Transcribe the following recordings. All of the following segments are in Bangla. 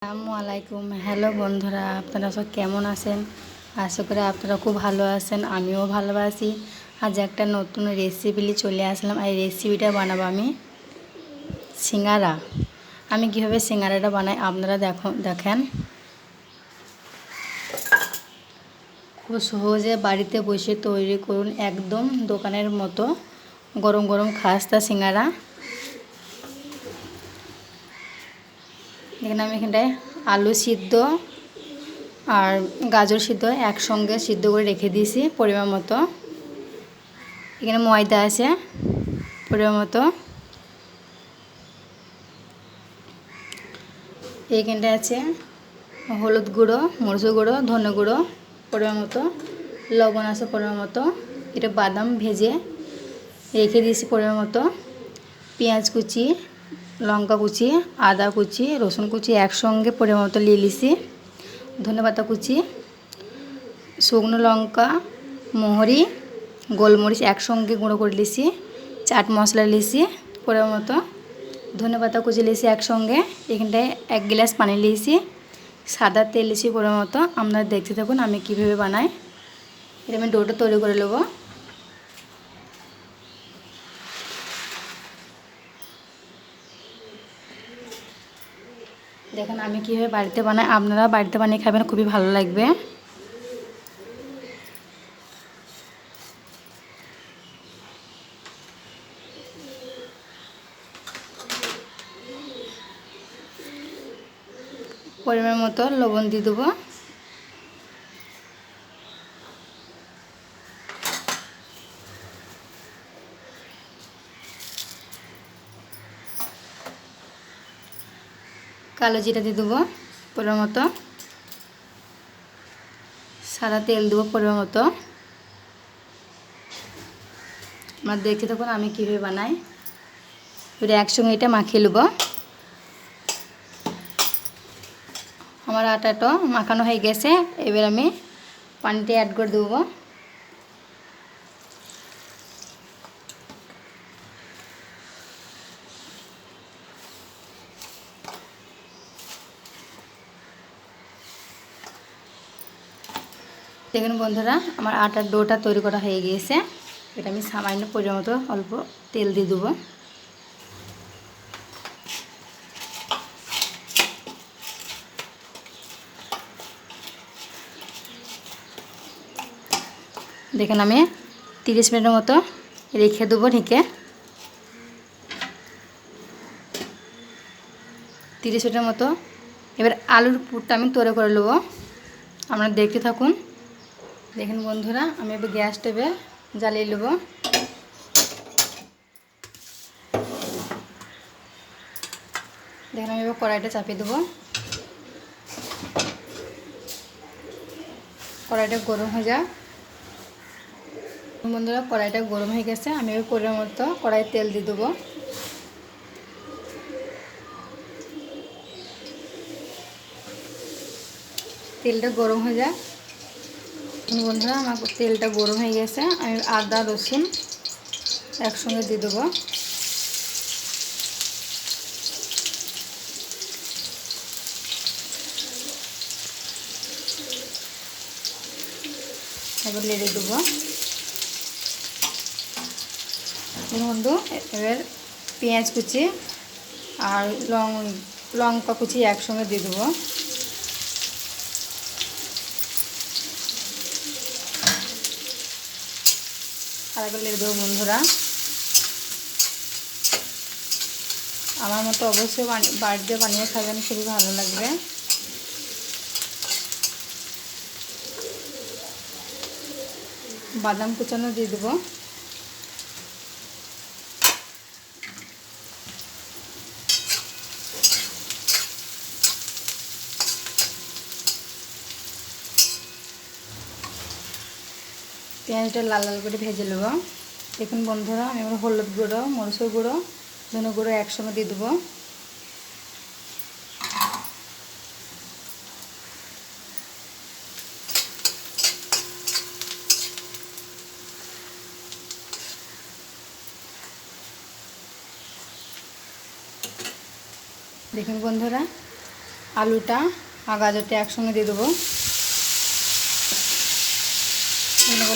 আসসালামু আলাইকুম। হ্যালো বন্ধুরা, আপনারা সব কেমন আছেন? আশা করি আপনারা খুব ভালো আছেন, আমিও ভালো আছি। আজ একটা নতুন রেসিপি নিয়ে চলে আসলাম। এই রেসিপিটা বানাবো আমি সিঙ্গারা। আমি কীভাবে সিঙ্গারাটা বানাই আপনারা দেখেন। খুব সহজে বাড়িতে বসে তৈরি করুন, একদম দোকানের মতো গরম গরম খাস্তা সিঙ্গারা। দেখেন আমি এখানটায় আলু সিদ্ধ আর গাজর সিদ্ধ একসঙ্গে সিদ্ধ করে রেখে দিয়েছি পরিমাণ মতো। এখানে ময়দা আছে পরিমাণ মতো। এইখানটায় আছে হলুদ গুঁড়ো, মরিচ গুঁড়ো, ধনে গুঁড়ো পরিমাণ মতো, লবণ আছে পরিমাণ মতো। এটা বাদাম ভেজে রেখে দিয়েছি পরিমাণ মতো। পেঁয়াজ কুচি, লঙ্কা কুচি, আদা কুচি, রসুন কুচি একসঙ্গে পরিমাণ মতো নিয়ে নিয়েছি। ধনেপাতা কুচি, শুকনো লঙ্কা, মোহরি, গোলমরিচ একসঙ্গে গুঁড়ো করে নিয়েছি। চাট মশলা নিয়েছি পরিমাণ মতো। ধনেপাতা কুচি নিয়েছি একসঙ্গে। এখানটায় 1 গ্লাস পানি নিয়েছি। সাদা তেল নিয়েছি পরিমাণ মতো। আপনারা দেখতে থাকুন আমি কীভাবে বানাই। এটা আমি ডোটা তৈরি করে নেব। দেখেন আমি কীভাবে বাড়িতে বানাই, আপনারা বাড়িতে বানিয়ে খাবেন, খুবই ভালো লাগবে। পরিমাণ মতো লবণ দিয়ে দেবো। কালো জিরা দিয়ে দেবো পরিমাণ মতো। সাদা তেল দেবো পরিমাণ মতো। আমার দেখতে থাকুন আমি কীভাবে বানাই। এবার একসঙ্গে এটা মাখিয়ে নেব। আমার আটাটা মাখানো হয়ে গেছে। এবার আমি পানিটা অ্যাড করে দেবো। দেখুন বন্ধুরা, আমার আটার ডোটা তৈরি করা হয়ে গিয়েছে। এটা আমি সামান্য পরিমাণ মতো অল্প তেল দিয়ে দেবো। দেখেন আমি 30 মিনিটের মতো রেখে দেবো ঢেকে। 30 মিনিটের মতো। এবার আলুর পুরটা আমি তৈরি করে নেবো, আপনারা দেখতে থাকুন। দেখুন বন্ধুরা, আমি এবার গ্যাস টেপে জ্বালিয়ে নেব। দেখুন আমি এবার কড়াইটা চাপিয়ে দেবো। কড়াইটা গরম হয়ে যায়। বন্ধুরা কড়াইটা গরম হয়ে গেছে, আমি এবার পরিমাণ মতো কড়াই তেল দিয়ে দেবো। তেলটা গরম হয়ে যায়। বন্ধুরা আমার তেলটা গরম হয়ে গেছে, আমি আদা রসুন একসঙ্গে দিয়ে দেবো। এবার নেড়ে দেবো। বন্ধু এবার পেঁয়াজ কুচি আর লঙ্কা কুচি একসঙ্গে দিয়ে দেবো। আর একবার নেড়ে দেবো বন্ধুরা। আমার মতো অবশ্যই বাড়িতে বানিয়ে খাবেন, খুবই ভালো লাগবে। বাদাম কুচানো দিয়ে দেবো। পেঁয়াজটা লাল লাল করে ভেজে নেব। দেখুন বন্ধুরা আমি এবার হলুদ গুঁড়ো, মরিচের গুঁড়ো, ধনে গুঁড়ো একসঙ্গে দিয়ে দেবো। দেখুন বন্ধুরা আলুটা আর গাজরটা একসঙ্গে দিয়ে দেবো,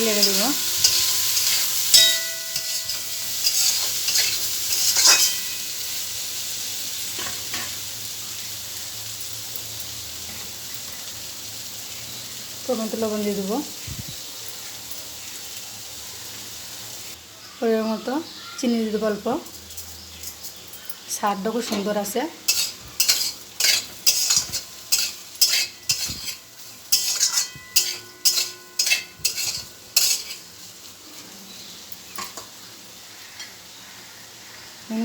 লেগে দেবো। পরিমাণ লবণ দিয়ে দেবো, পরিমাণ মতো চিনি দিয়ে দেবো অল্প, স্বাদটা খুব সুন্দর আসে।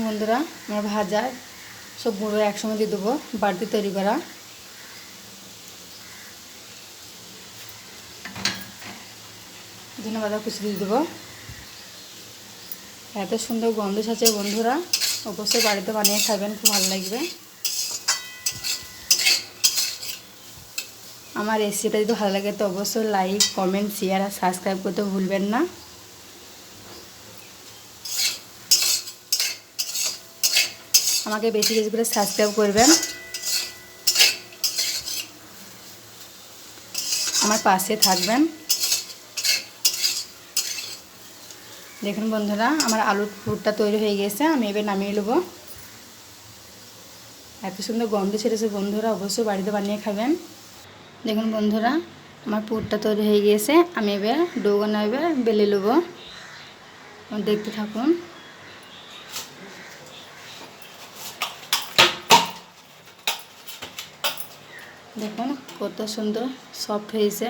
বন্ধুরা আমার ভাজা সব গুঁড়ো একসঙ্গে দিয়ে দেবো, বাড়তি তৈরি করা। ধনে পাতা কুচি দিয়ে দেবো। এত সুন্দর গন্ধ ছাড়ছে বন্ধুরা, অবশ্যই বাড়িতে বানিয়ে খাবেন, খুব ভালো লাগবে। আমার রেসিপিটা যদি ভালো লাগে তো অবশ্যই লাইক, কমেন্ট, শেয়ার আর সাবস্ক্রাইব করতে ভুলবেন না। আমাকে বেশি বেশি করে সাবস্ক্রাইব করবেন, আমার পাশে থাকবেন। দেখুন বন্ধুরা আমার আলুর পুরটা তৈরি হয়ে গেছে, আমি এবার নামিয়ে নেব। এত সুন্দর গন্ধ ছেড়েছে বন্ধুরা, অবশ্যই বাড়িতে বানিয়ে খাবেন। দেখুন বন্ধুরা আমার পুরটা তৈরি হয়ে গিয়েছে, আমি এবার ডোগোনা এবার বেলে নেব, দেখতে থাকুন। দেখুন কত সুন্দর সফট হয়েছে।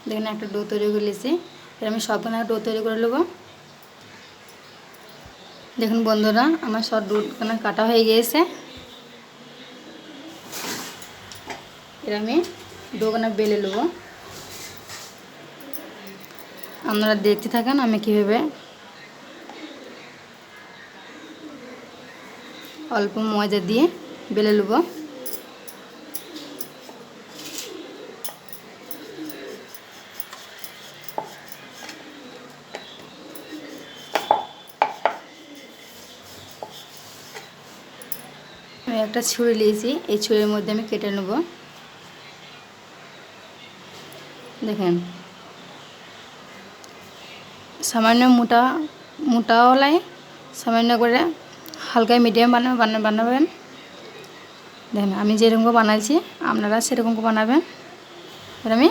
দেখুন একটা ডো তৈরি করে নিয়েছি, এবার আমি সবখানে ডো তৈরি করে নেব। দেখুন বন্ধুরা আমার সব ডোখানা কাটা হয়ে গিয়েছে, এবার আমি ডোখানা বেলে নেব। আপনারা দেখতে থাকেন আমি কীভাবে অল্প ময়দা দিয়ে বেলে নেব। আমি একটা ছুরি নিয়েছি, এই ছুরির মধ্যে আমি কেটে নেব। দেখেন সামান্য মোটাওয়ালাই সামান্য করে হালকা মিডিয়াম বানাবেন। দেখেন আমি যেরকম বানাইছি আপনারা সেরকম বানাবেন। এবার আমি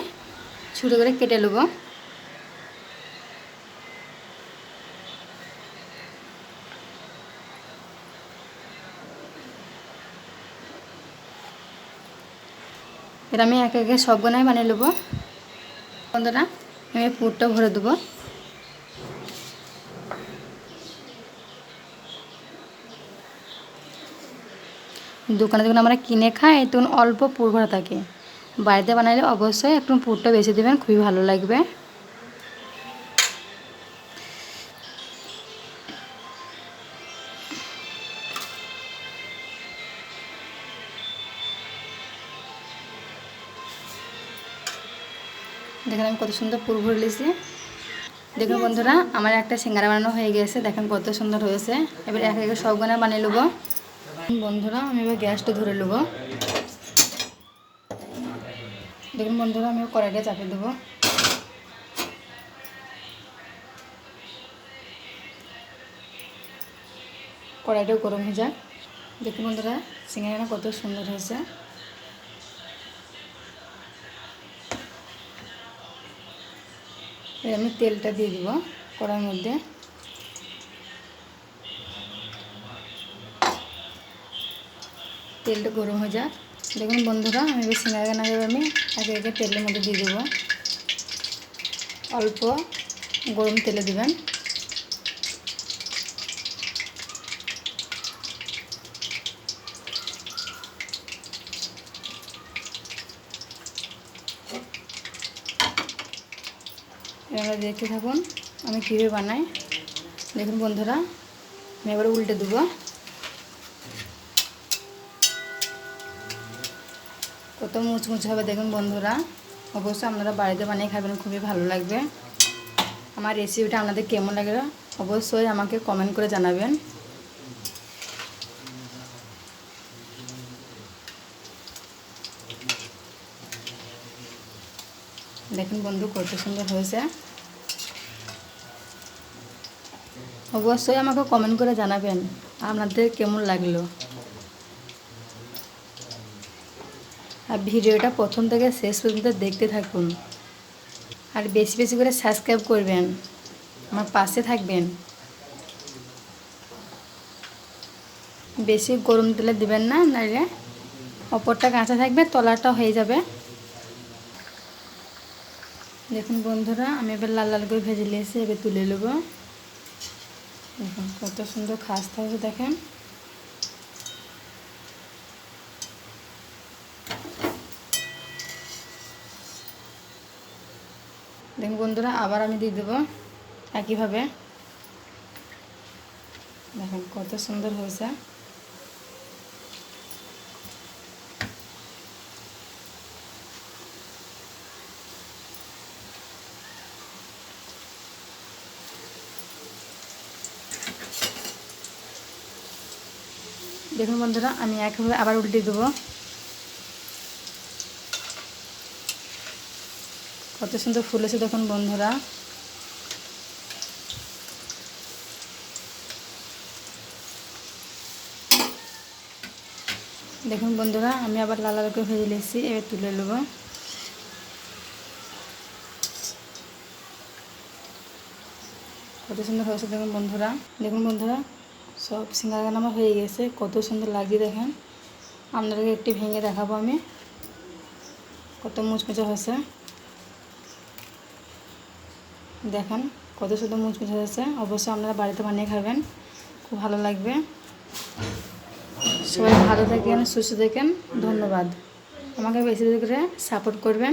ছুরি করে কেটে নেব। এবার আমি একে একে সবগুলাই বানিয়ে নেব। বন্ধুরা আমি পুরটা ভরে দেবো। দোকানে যখন আমরা কিনে খাই তখন অল্প পুর ভরা থাকে, বাড়িতে বানালে অবশ্যই একটু পুরটা বেশি দেবেন, খুবই ভালো লাগবে। দেখেন আমি কত সুন্দর পুর ভরে নিয়েছি। দেখুন বন্ধুরা আমার একটা সিঙ্গারা বানানো হয়ে গেছে, দেখেন কত সুন্দর হয়েছে। এবার এক একে সবগুলো বানিয়ে নেব। বন্ধুরা আমি এবার গ্যাসটা ধরে নেব। দেখুন বন্ধুরা আমি কড়াইটা চাপিয়ে দেবো। কড়াইটাও গরম হয়ে যায়। দেখুন বন্ধুরা সিঙ্গারা কত সুন্দর হয়েছে। এবার আমি তেলটা দিয়ে দিব কড়াইয়ের মধ্যে। তেলটা গরম হয়ে যাক। দেখুন বন্ধুরা আমি এবার সিঙ্গারাগুলো আমি একে একে তেলের মধ্যে দিয়ে দেবো। অল্প গরম তেলে দেবেন। এবার দেখতে থাকুন আমি কীভাবে বানাই। দেখুন বন্ধুরা আমি এবার উল্টে দেবো। কত মুচমুচে হবে দেখুন বন্ধুরা। অবশ্যই আপনারা বাড়িতে বানিয়ে খাবেন, খুবই ভালো লাগবে। আমার রেসিপিটা আপনাদের কেমন লাগে অবশ্যই আমাকে কমেন্ট করে জানাবেন। দেখুন বন্ধু কত সুন্দর হয়েছে। অবশ্যই আমাকে কমেন্ট করে জানাবেন আপনাদের কেমন লাগলো। আর ভিডিওটা প্রথম থেকে শেষ পর্যন্ত দেখতে থাকুন। আর বেশি বেশি করে সাবস্ক্রাইব করবেন, আমার পাশে থাকবেন। বেশি গরম তেলে দিবেন না, নাহলে ওপরটা কাঁচা থাকবে, তলাটা হয়ে যাবে। দেখুন বন্ধুরা আমি এবার লাল লাল করে ভেজে নিয়েছি, এবার তুলে নেব। দেখুন কত সুন্দর খাস্তা হয়েছে দেখেন। দেখুন বন্ধুরা আবার আমি দিয়ে দেবো একইভাবে। দেখুন কত সুন্দর হয়েছে। দেখুন বন্ধুরা আমি একইভাবে আবার উল্টে দেবো। কত সুন্দর ফুলেছে দেখুন বন্ধুরা। দেখুন বন্ধুরা আমি আবার লাল লাল করে ভেজে নিয়েছি, এবার তুলে নেব। কত সুন্দর হয়েছে দেখুন বন্ধুরা। দেখুন বন্ধুরা সব সিঙ্গারা আমার হয়ে গেছে, কত সুন্দর লাগছে দেখেন। আপনাদেরকে একটি ভেঙে দেখাবো আমি, কত মুচমুচে হয়েছে। দেখেন কত সুন্দর মুচমুচে হয়েছে। অবশ্যই আপনারা বাড়িতে বানিয়ে খাবেন, খুব ভালো লাগবে। সবাই ভালো থাকেন, সুস্থ থাকেন। ধন্যবাদ। আমাকে বেশি করে সাপোর্ট করবেন।